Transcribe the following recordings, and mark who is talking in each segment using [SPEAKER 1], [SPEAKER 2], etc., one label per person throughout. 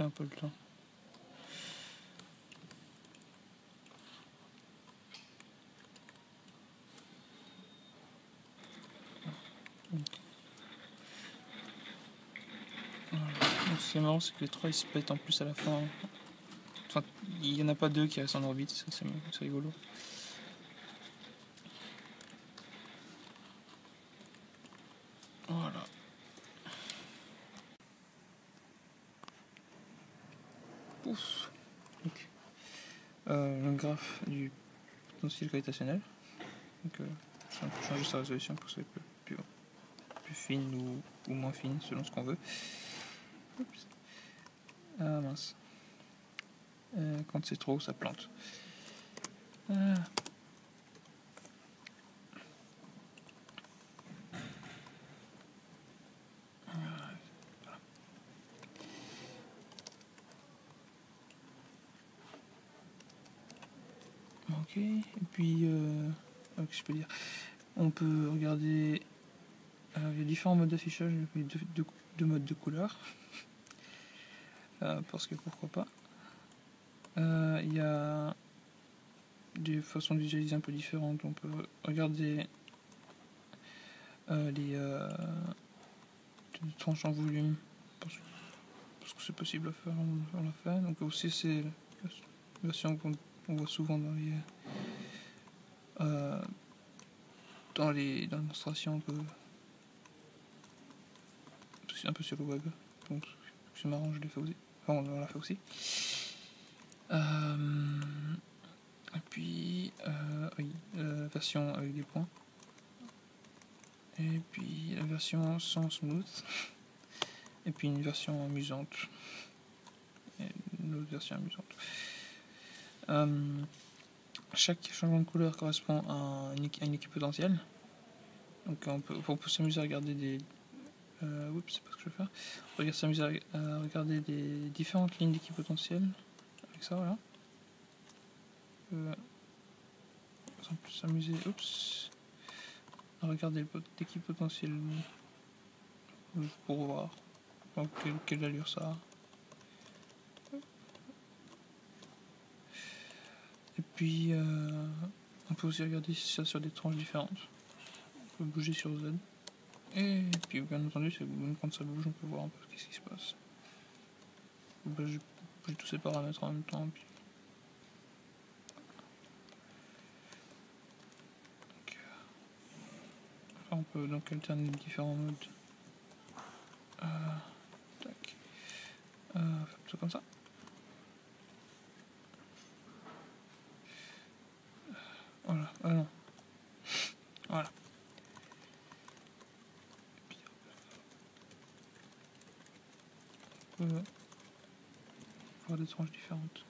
[SPEAKER 1] profiter un peu le temps. Voilà. Donc, ce qui est marrant, c'est que les trois ils se pètent en plus à la fin. Enfin, il n'y en a pas deux qui restent en orbite, ça c'est rigolo. Voilà. Ouf. Donc, le graphe du potentiel gravitationnel. Donc, on peut changer sa résolution pour que ça soit plus fine ou moins fine selon ce qu'on veut. Oups. Ah mince. Quand c'est trop, ça plante. Ah. Ok, et puis, qu'est-ce que je peux dire? On peut regarder. Il y a différents modes d'affichage, deux modes de couleur. Parce que pourquoi pas. Il y a des façons de visualiser un peu différentes. On peut regarder les tranches en volume, parce que c'est possible à faire, on l'a fait. Donc aussi c'est la version qu'on voit souvent dans les démonstrations un peu sur le web. Donc c'est marrant, je l'ai fait aussi. Enfin, on l'a fait aussi. Et puis, oui, la version avec des points. Et puis la version sans smooth. Et puis une version amusante. Et une autre version amusante. Chaque changement de couleur correspond à une équipotentielle. Donc on peut s'amuser à regarder des. Oups, c'est pas ce que je veux faire. On peut s'amuser à regarder des différentes lignes d'équipotentiel. Avec ça, voilà. On peut s'amuser. Oups. À regarder l'équipotentiel pour voir quelle allure ça a. Et puis, on peut aussi regarder ça sur des tranches différentes. On peut bouger sur Z. Et puis, bien entendu, même quand ça bouge, on peut voir un peu ce qui se passe. Je bouge tous ces paramètres en même temps. Puis... on peut donc alterner différents modes. Tac. Plutôt comme ça. Voilà. Non. Voilà. On peut voir des tranches différentes.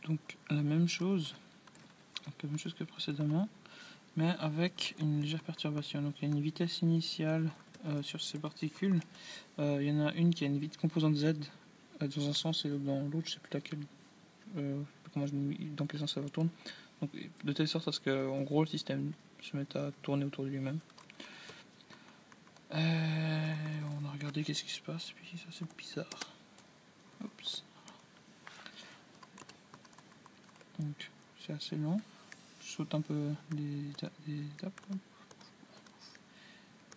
[SPEAKER 1] donc la même chose que précédemment, mais avec une légère perturbation. Donc il y a une vitesse initiale sur ces particules. Il y en a une qui a une composante Z dans un sens et l'autre dans l'autre, je sais plus laquelle, dans quel sens ça va tourner. Donc, de telle sorte à ce que, en gros, le système se mette à tourner autour de lui-même. On a regardé qu'est-ce qui se passe, puis ça c'est bizarre. Oups. Donc c'est assez lent. Je saute un peu des étapes.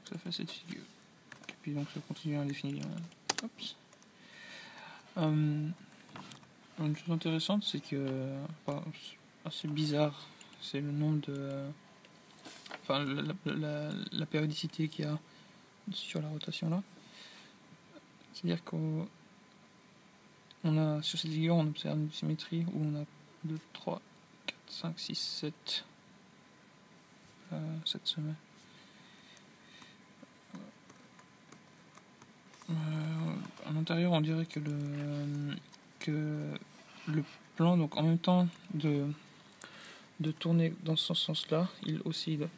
[SPEAKER 1] Ça fait cette figure. Et puis donc ça continue indéfiniment. Oups. Une chose intéressante, c'est que, enfin, assez bizarre, c'est le nombre de, enfin la périodicité qu'il y a sur la rotation là. C'est-à-dire qu'on a sur cette figure, on observe une symétrie où on a 2, 3, 4, 5, 6, 7 sommets. À l'intérieur, on dirait que le plan, donc en même temps de tourner dans ce sens-là, il oscille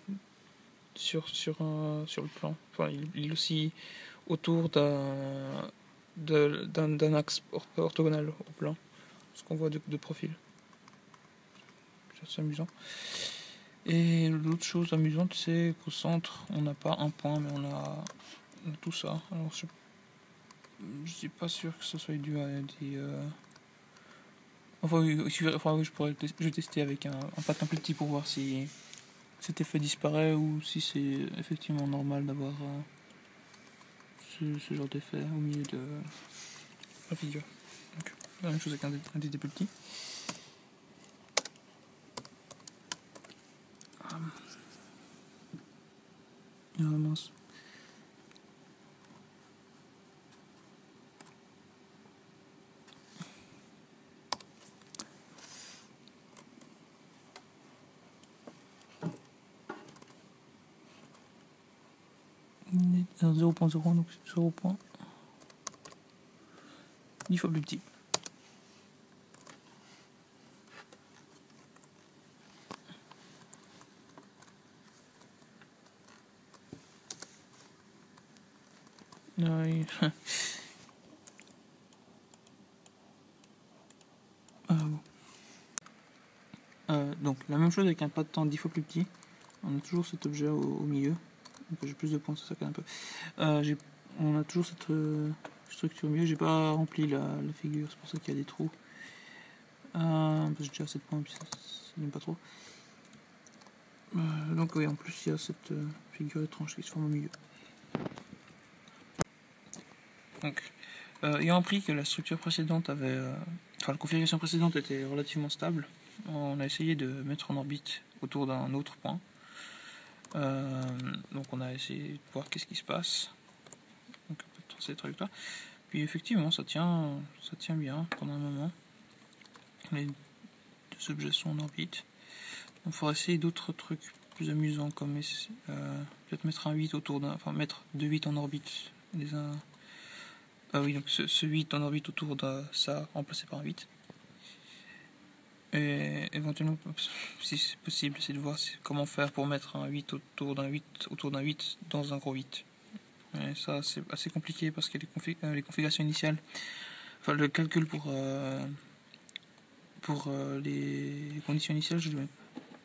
[SPEAKER 1] sur le plan. Enfin, il oscille autour d'un axe orthogonal au plan, ce qu'on voit de profil. C'est assez amusant. Et l'autre chose amusante, c'est qu'au centre, on n'a pas un point, mais on a tout ça. Alors, je suis pas sûr que ce soit dû à des... Enfin, oui, je vais tester avec un patin plus petit pour voir si cet effet disparaît ou si c'est effectivement normal d'avoir ce genre d'effet au milieu de la figure. Donc, la même chose avec un dé plus petit. Ah mince. Un 0.0, donc 0. 10 fois plus petit. Ouais. Bon. Donc la même chose avec un pas de temps 10 fois plus petit. On a toujours cet objet au milieu. Donc j'ai plus de points, ça un peu. On a toujours cette structure au milieu. J'ai pas rempli la figure, c'est pour ça qu'il y a des trous. Parce que j'ai déjà 7 points, puis ça n'aime pas trop. Donc oui, en plus il y a cette figure étrange qui se forme au milieu. Donc, ayant appris que la structure précédente avait... la configuration précédente était relativement stable, on a essayé de mettre en orbite autour d'un autre point. Donc on a essayé de voir qu'est-ce qui se passe. Donc un peu de tracer la trajectoire. Puis effectivement, ça tient bien pendant un moment. Les deux objets sont en orbite. Il faudra essayer d'autres trucs plus amusants comme peut-être mettre un 8 autour d'un... Enfin mettre 2 8 en orbite. Ah oui, donc ce 8 en orbite autour de ça remplacé par un 8. Et éventuellement, si c'est possible, c'est de voir comment faire pour mettre un 8 autour d'un 8 dans un gros 8. Et ça, c'est assez compliqué parce que les configurations initiales, enfin le calcul pour les conditions initiales, je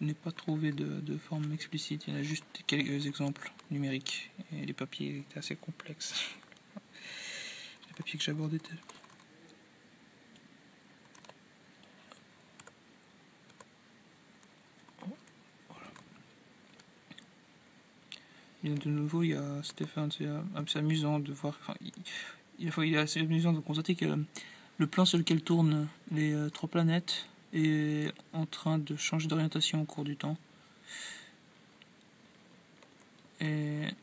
[SPEAKER 1] n'ai pas trouvé de forme explicite. Il y en a juste quelques exemples numériques et les papiers étaient assez complexes. Les papiers que j'abordais étaient... Et de nouveau, il y a Stéphane, c'est assez amusant de voir. Enfin, il est assez amusant de constater que le plan sur lequel tournent les 3 planètes est en train de changer d'orientation au cours du temps. Et j'ai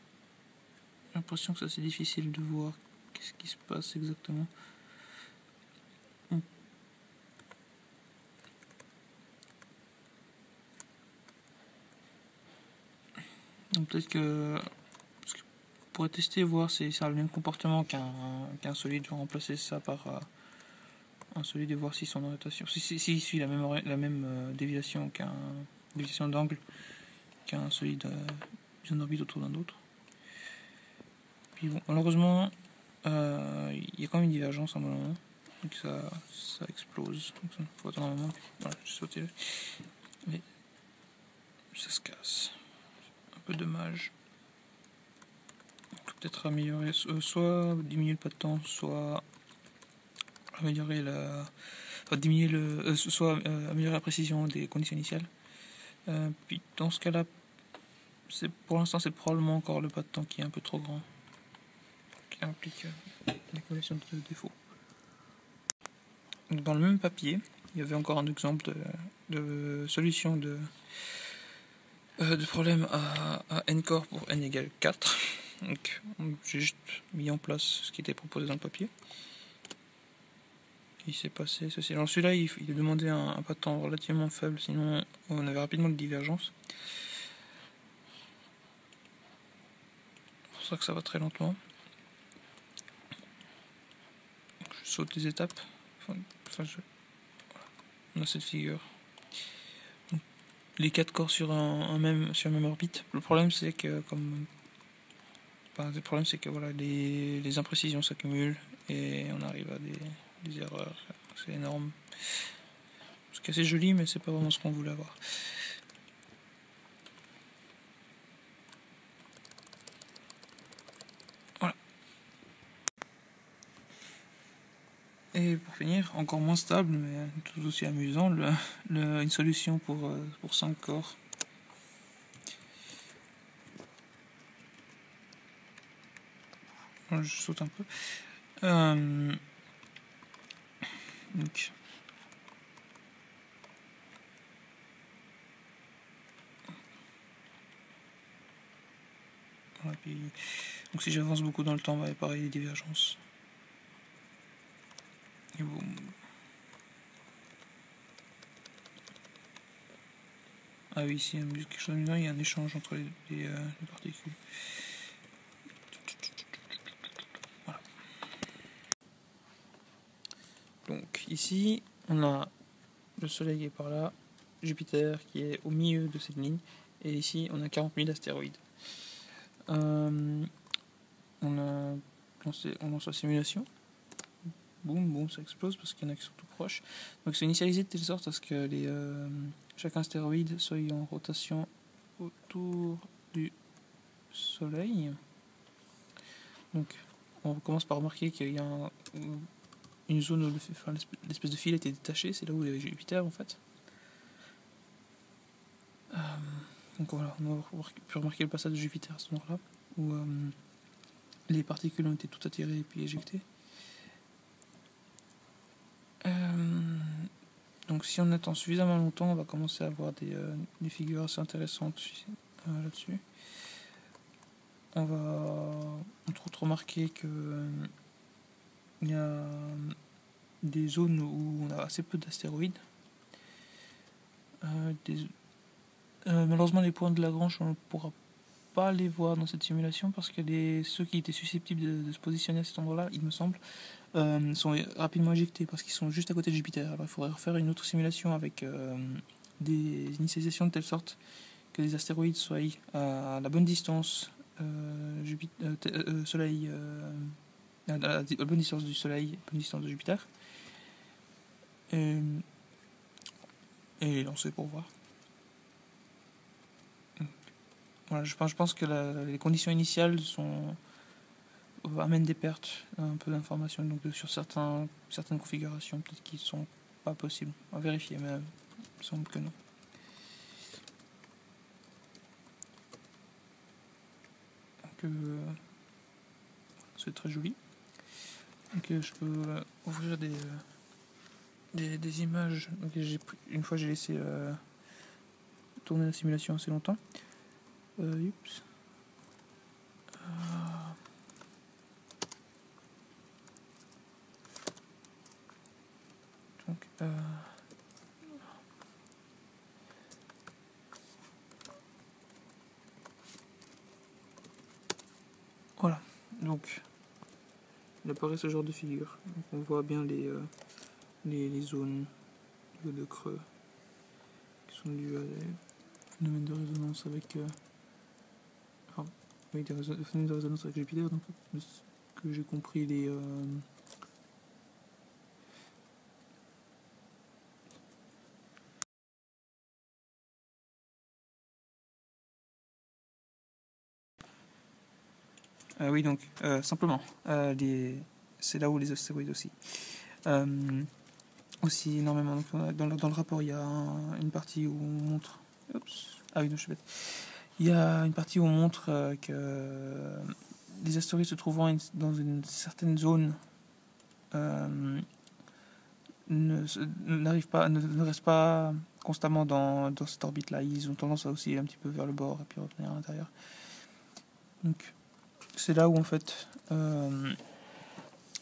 [SPEAKER 1] l'impression que c'est assez difficile de voir qu'est-ce qui se passe exactement. Donc peut-être que on pourrait tester voir si ça a le même comportement qu'un solide, je vais remplacer ça par un solide et voir si son orientation, s'il suit la même déviation déviation d'angle qu'un solide d'une orbite autour d'un autre. Puis bon, malheureusement, il y a quand même une divergence à un moment, donc ça explose. Donc il faut attendre un moment. Voilà, j'ai sauté, mais ça se casse. Un peu dommage. Peut-être améliorer, soit diminuer le pas de temps, soit améliorer améliorer la précision des conditions initiales. Puis dans ce cas-là, pour l'instant c'est probablement encore le pas de temps qui est un peu trop grand, qui implique une accumulation de défauts. Dans le même papier, il y avait encore un exemple de solution de problème à n corps pour n égale 4. Donc j'ai juste mis en place ce qui était proposé dans le papier. Il s'est passé ceci. Alors celui-là, il a demandé un pas de temps relativement faible, sinon on avait rapidement de divergence. C'est pour ça que ça va très lentement. Je saute des étapes. On a cette figure. Donc, les 4 corps sur une même orbite. Le problème c'est que voilà, les imprécisions s'accumulent et on arrive à des erreurs. C'est énorme. C'est assez joli, mais c'est pas vraiment ce qu'on voulait avoir. Voilà. Et pour finir, encore moins stable, mais tout aussi amusant, une solution pour 5 corps. Je saute un peu. Donc, voilà, donc si j'avance beaucoup dans le temps, on va apparaître des divergences. Et bon. Ah oui, ici, quelque chose d'amusant, il y a un échange entre les particules. Voilà. Donc ici, on a le Soleil qui est par là, Jupiter qui est au milieu de cette ligne, et ici, on a 40 000 astéroïdes. On lance la simulation. Boum, ça explose parce qu'il y en a qui sont tout proches. Donc c'est initialisé de telle sorte à ce que chaque astéroïde soit en rotation autour du Soleil. Donc on commence par remarquer qu'il y a une zone où l'espèce de fil était détaché, c'est là où il y avait Jupiter en fait. Donc voilà, on a pu remarquer le passage de Jupiter à ce moment-là, où les particules ont été toutes attirées et puis éjectées. Donc si on attend suffisamment longtemps, on va commencer à avoir des figures assez intéressantes là-dessus. On va entre autres remarquer que il y a des zones où on a assez peu d'astéroïdes. Malheureusement, les points de Lagrange, on ne pourra pas les voir dans cette simulation parce que ceux qui étaient susceptibles de se positionner à cet endroit-là, il me semble, sont rapidement éjectés parce qu'ils sont juste à côté de Jupiter. Alors il faudrait refaire une autre simulation avec des initialisations de telle sorte que les astéroïdes soient à la bonne distance Soleil, à la bonne distance du Soleil, à la bonne distance de Jupiter, et les lancer pour voir. Voilà, je pense que les conditions initiales amènent des pertes, un peu d'informations donc sur certaines configurations, peut-être qui ne sont pas possibles. À vérifier, mais il me semble que non. Donc, c'est très joli. Donc, je peux ouvrir des images. Donc, une fois j'ai laissé tourner la simulation assez longtemps. Oups. Donc, voilà. Donc, il apparaît ce genre de figure. Donc, on voit bien les zones de creux qui sont dues à des phénomènes de résonance avec des phénomènes de résonance avec Jupiter. Donc, de ce que j'ai compris, oui, donc simplement, c'est là où les astéroïdes aussi. Aussi énormément. Donc, dans le rapport, il y a une partie où on montre. Oups. Ah oui, non, je suis bête. Il y a une partie où on montre que les astéroïdes se trouvant dans une certaine zone ne restent pas constamment dans cette orbite-là. Ils ont tendance à osciller un petit peu vers le bord et puis revenir à l'intérieur. Donc, c'est là où en fait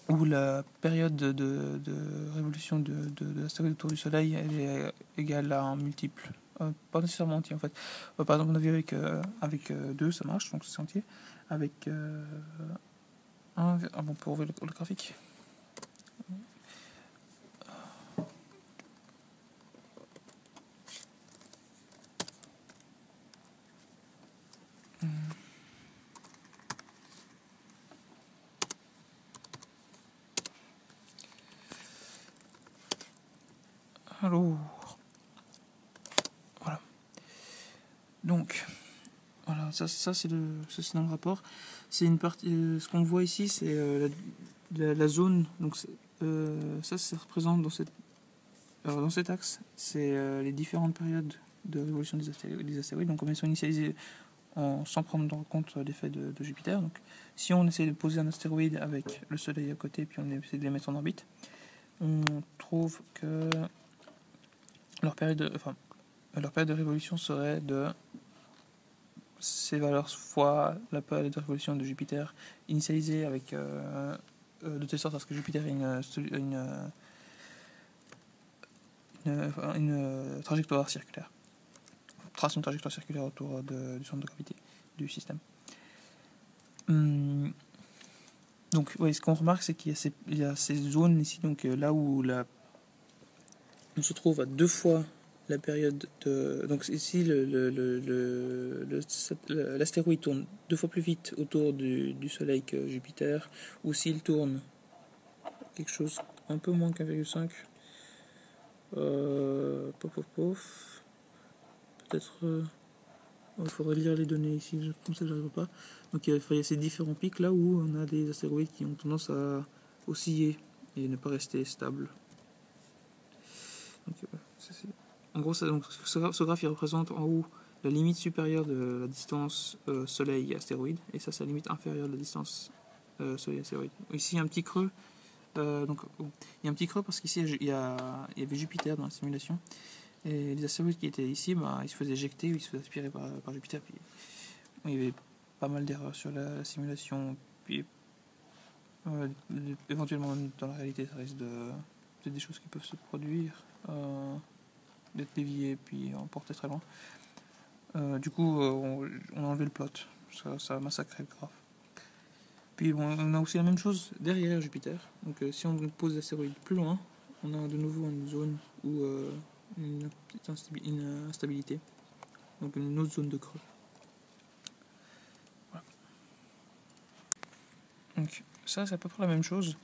[SPEAKER 1] où la période de révolution de l'astéroïde autour du Soleil elle est égale à un multiple. Pas nécessairement entier en fait. Par exemple, on a vu avec 2, ça marche, donc c'est entier. Avec 1, bon, pour ouvrir le graphique. Alors, voilà. Donc, voilà, ça c'est dans le rapport. C'est une partie. Ce qu'on voit ici, c'est la zone. Donc, ça représente dans cet axe, c'est les différentes périodes de révolution des astéroïdes. Donc, comme elles sont initialisées sans prendre en compte l'effet de Jupiter. Donc, si on essaie de poser un astéroïde avec le Soleil à côté, puis on essaie de les mettre en orbite, on trouve que leur période de révolution serait de ces valeurs fois la période de révolution de Jupiter initialisée avec de telle sorte à ce que Jupiter ait une trajectoire circulaire, trace une trajectoire circulaire autour du centre de gravité du système. Donc, oui, ce qu'on remarque, c'est qu'il y a ces zones ici, donc là où on se trouve à 2 fois la période de. Donc, ici, l'astéroïde tourne 2 fois plus vite autour du Soleil que Jupiter, ou s'il tourne quelque chose un peu moins qu'1,5. Peut-être. Il faudrait lire les données ici, comme ça, j'arrive pas. Donc, il y a ces différents pics là où on a des astéroïdes qui ont tendance à osciller et ne pas rester stables. Donc, en gros, ce graphe il représente en haut la limite supérieure de la distance Soleil-astéroïde, et ça, c'est la limite inférieure de la distance Soleil-astéroïde. Ici, il y a un petit creux. Il y a un petit creux parce qu'ici, il y avait Jupiter dans la simulation. Et les astéroïdes qui étaient ici, ils se faisaient éjecter ou ils se faisaient aspirer par Jupiter. Puis, il y avait pas mal d'erreurs sur la simulation. Puis, éventuellement, dans la réalité, ça risque peut-être des choses qui peuvent se produire. D'être dévié puis emporté très loin. Du coup, on a enlevé le plot. Ça a massacré le graphe. Puis bon, on a aussi la même chose derrière Jupiter. Donc si on pose l'astéroïde plus loin, on a de nouveau une zone où une instabilité. Donc une autre zone de creux. Voilà. Donc ça, c'est à peu près la même chose.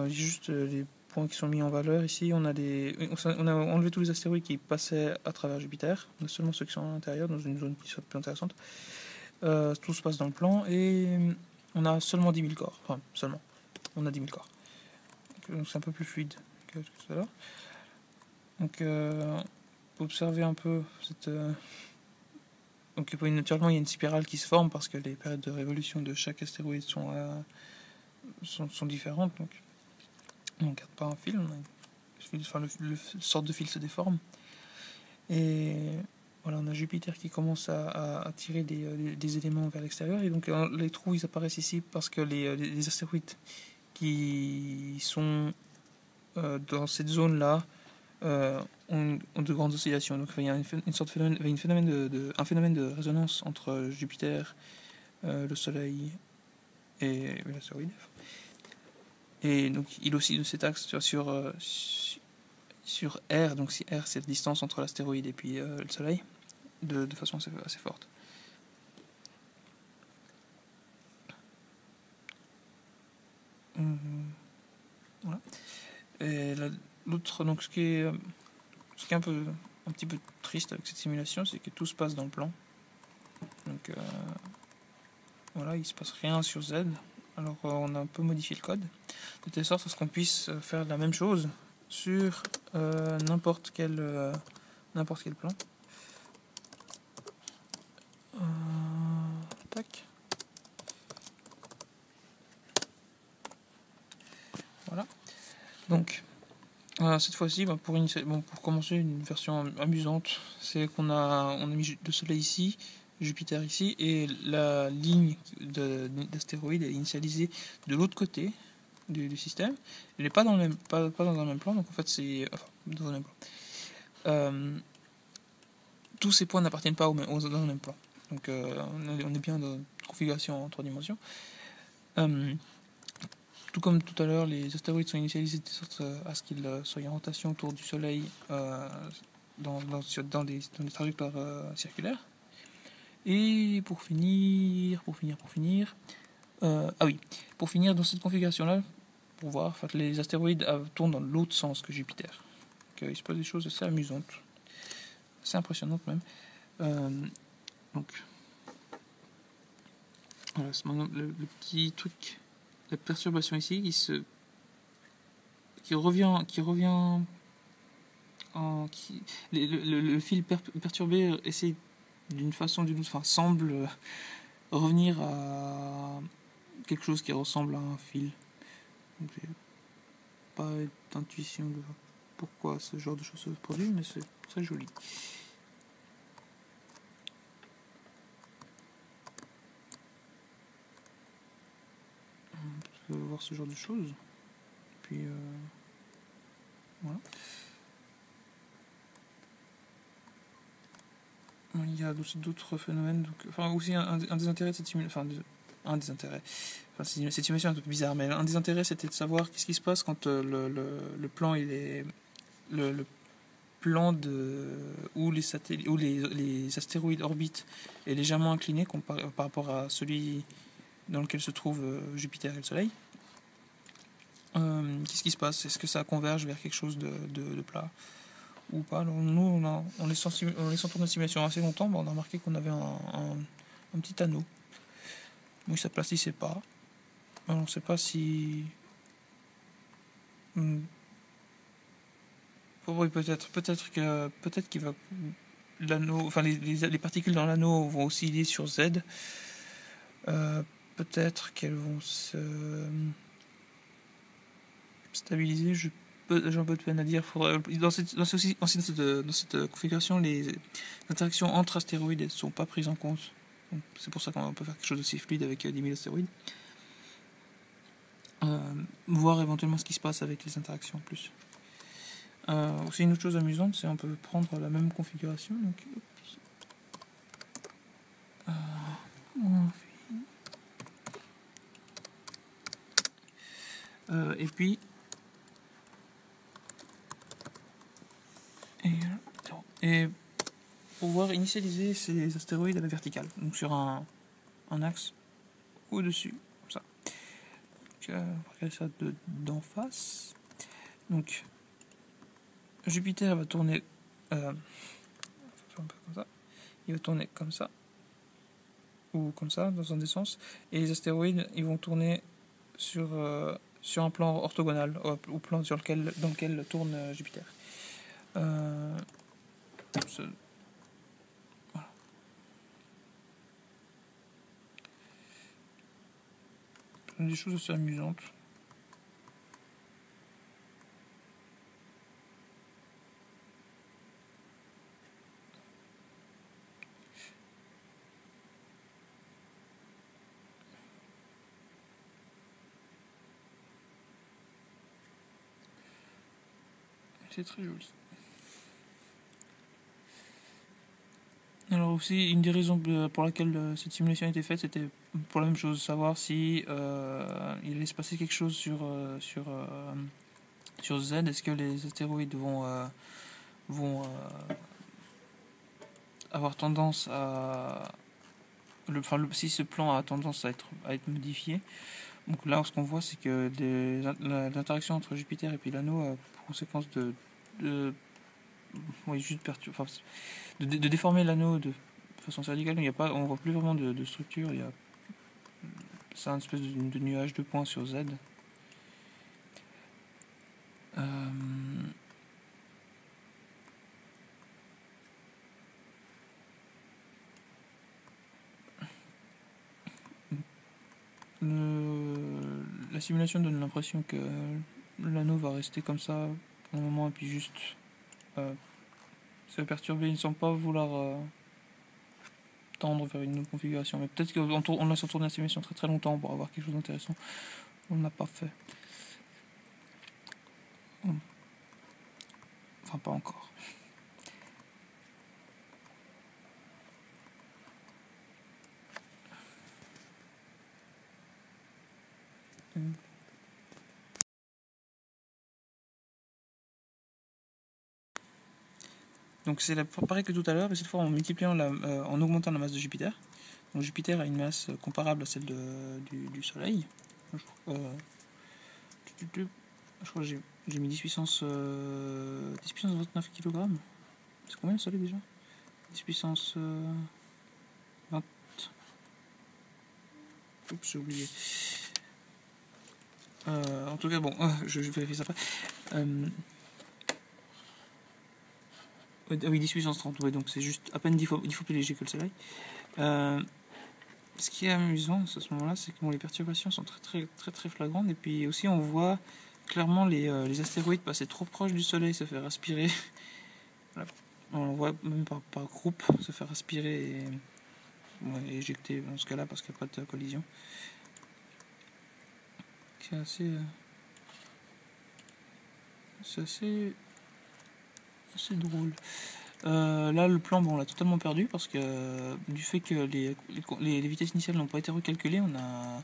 [SPEAKER 1] Juste les points qui sont mis en valeur ici. On a enlevé tous les astéroïdes qui passaient à travers Jupiter. On a seulement ceux qui sont à l'intérieur, dans une zone qui soit plus intéressante. Tout se passe dans le plan et on a seulement 10 000 corps. Enfin, seulement. On a 10 000 corps. Donc c'est un peu plus fluide que tout à l'heure. Donc, observer un peu cette. Donc, naturellement, il y a une spirale qui se forme parce que les périodes de révolution de chaque astéroïde sont différentes. Donc, on ne garde pas un fil. Le sorte de fil se déforme. Et voilà, on a Jupiter qui commence à tirer des éléments vers l'extérieur. Et donc, les trous, ils apparaissent ici parce que les astéroïdes qui sont dans cette zone-là ont de grandes oscillations. Donc, il y a un phénomène de résonance entre Jupiter, le Soleil et l'astéroïde. Et donc, il oscille de cet axe sur R, donc si R c'est la distance entre l'astéroïde et puis le Soleil, de façon assez forte. Voilà. Et l'autre, donc ce qui est un petit peu triste avec cette simulation, c'est que tout se passe dans le plan. Donc voilà, il se passe rien sur Z. Alors on a un peu modifié le code de telle sorte à ce qu'on puisse faire la même chose sur n'importe quel plan. Tac. Voilà. Donc cette fois-ci, pour commencer une version amusante, c'est qu'on a mis le Soleil ici, Jupiter ici, et la ligne d'astéroïdes est initialisée de l'autre côté du système. Elle n'est pas dans dans un même plan, donc en fait c'est dans un même plan. Tous ces points n'appartiennent pas dans le même plan. Donc on est bien dans une configuration en 3 dimensions. Tout comme tout à l'heure, les astéroïdes sont initialisés de sorte à ce qu'ils soient en rotation autour du Soleil dans des trajectoires circulaires. Et pour finir, dans cette configuration-là, pour voir, en fait, les astéroïdes tournent dans l'autre sens que Jupiter. Donc, il se passe des choses assez amusantes, assez impressionnantes même. Donc, voilà, c'est maintenant le petit truc, la perturbation ici qui revient le fil perturbé essaie d'une façon ou d'une autre, enfin semble revenir à quelque chose qui ressemble à un fil. Donc j'ai pas d'intuition de pourquoi ce genre de choses se produit, mais c'est très joli. On peut voir ce genre de choses. Puis voilà. Il y a aussi d'autres phénomènes. Donc, enfin, aussi un des intérêts de cette simulation. Enfin, un des intérêts. Enfin, cette simulation est un peu bizarre, mais un des intérêts c'était de savoir qu'est-ce qui se passe quand le plan il est. Le plan où les astéroïdes orbitent est légèrement incliné par rapport à celui dans lequel se trouvent Jupiter et le Soleil. Qu'est-ce qui se passe? Est-ce que ça converge vers quelque chose de plat ou pas? Alors, nous, en laissant tourner la simulation assez longtemps, on a remarqué qu'on avait un petit anneau. Donc ça s'aplatissait pas. Alors, on ne sait pas si... Oui, peut-être qu'il va l'anneau, enfin les particules dans l'anneau vont osciller sur Z. Peut-être qu'elles vont se stabiliser. J'ai un peu de peine à dire. Dans cette configuration, les interactions entre astéroïdes ne sont pas prises en compte. C'est pour ça qu'on peut faire quelque chose d'aussi fluide avec 10 000 astéroïdes. Voir éventuellement ce qui se passe avec les interactions en plus. Aussi une autre chose amusante, c'est on peut prendre la même configuration. Donc, et puis et pouvoir initialiser ces astéroïdes à la verticale, donc sur un axe au-dessus, comme ça. Donc, on va regarder ça d'en face. Donc Jupiter va tourner un peu comme ça. Il va tourner comme ça ou comme ça dans un des sens, et les astéroïdes ils vont tourner sur un plan orthogonal au plan dans lequel tourne Jupiter. Voilà. Des choses assez amusantes. C'est très joli. Alors aussi, une des raisons pour laquelle cette simulation a été faite, c'était pour la même chose, savoir si il allait se passer quelque chose sur sur Z, est-ce que les astéroïdes vont avoir tendance à... si ce plan a tendance à être modifié. Donc là, ce qu'on voit, c'est que l'interaction entre Jupiter et puis l'anneau a pour conséquence oui, juste de déformer l'anneau de façon radicale. On voit plus vraiment de structure. C'est un espèce de nuage de points sur Z. La simulation donne l'impression que l'anneau va rester comme ça pour le moment et puis juste ça va perturber. Il ne semble pas vouloir tendre vers une autre configuration, mais peut-être qu'on laisse tourner la simulation très très longtemps pour avoir quelque chose d'intéressant. On ne l'a pas fait. Enfin, pas encore. Donc c'est pareil que tout à l'heure, mais cette fois en en augmentant la masse de Jupiter. Donc Jupiter a une masse comparable à celle du Soleil. Je crois que j'ai mis 10 puissance 29 kg. C'est combien le Soleil déjà? 10 puissance 20. Oups, j'ai oublié. En tout cas, bon, je vérifie ça après. Oui, 10 puissance 30, ouais, donc c'est juste à peine 10 fois plus léger que le Soleil. Ce qui est amusant à ce moment-là, c'est que les perturbations sont très très très très flagrantes, et puis aussi on voit clairement les astéroïdes passer trop proche du Soleil, se faire aspirer. Voilà. On voit même par groupe se faire aspirer et éjecter dans ce cas-là parce qu'il n'y a pas de collision. C'est assez drôle. Là, le plan, on l'a totalement perdu parce que du fait que les vitesses initiales n'ont pas été recalculées, on a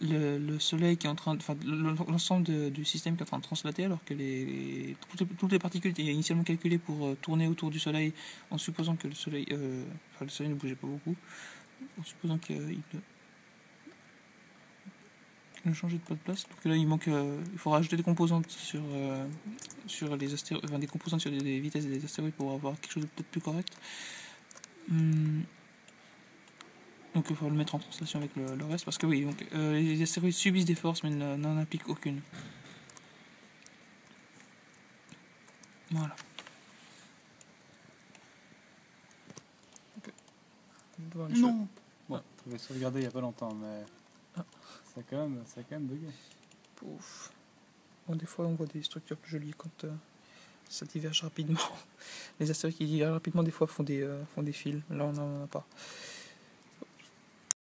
[SPEAKER 1] le Soleil qui est en train l'ensemble du système qui est en train de translater, alors que toutes les particules étaient initialement calculées pour tourner autour du Soleil, en supposant que le Soleil ne bougeait pas beaucoup, en supposant qu'il ne changeait pas de place. Donc là, il faut rajouter des composantes sur les astéroïdes, des composantes sur les vitesses des astéroïdes pour avoir quelque chose de peut-être plus correct. Donc il faut le mettre en translation avec le reste, parce que oui, donc, les astéroïdes subissent des forces mais n'en appliquent aucune. Voilà.
[SPEAKER 2] Non. Bon, je vais sauvegarder il n'y a pas longtemps, mais ça a quand même bugué.
[SPEAKER 1] Pouf. Bon, des fois on voit des structures plus jolies quand ça diverge rapidement. Les astéroïdes qui divergent rapidement des fois font des fils. Là on n'en a pas.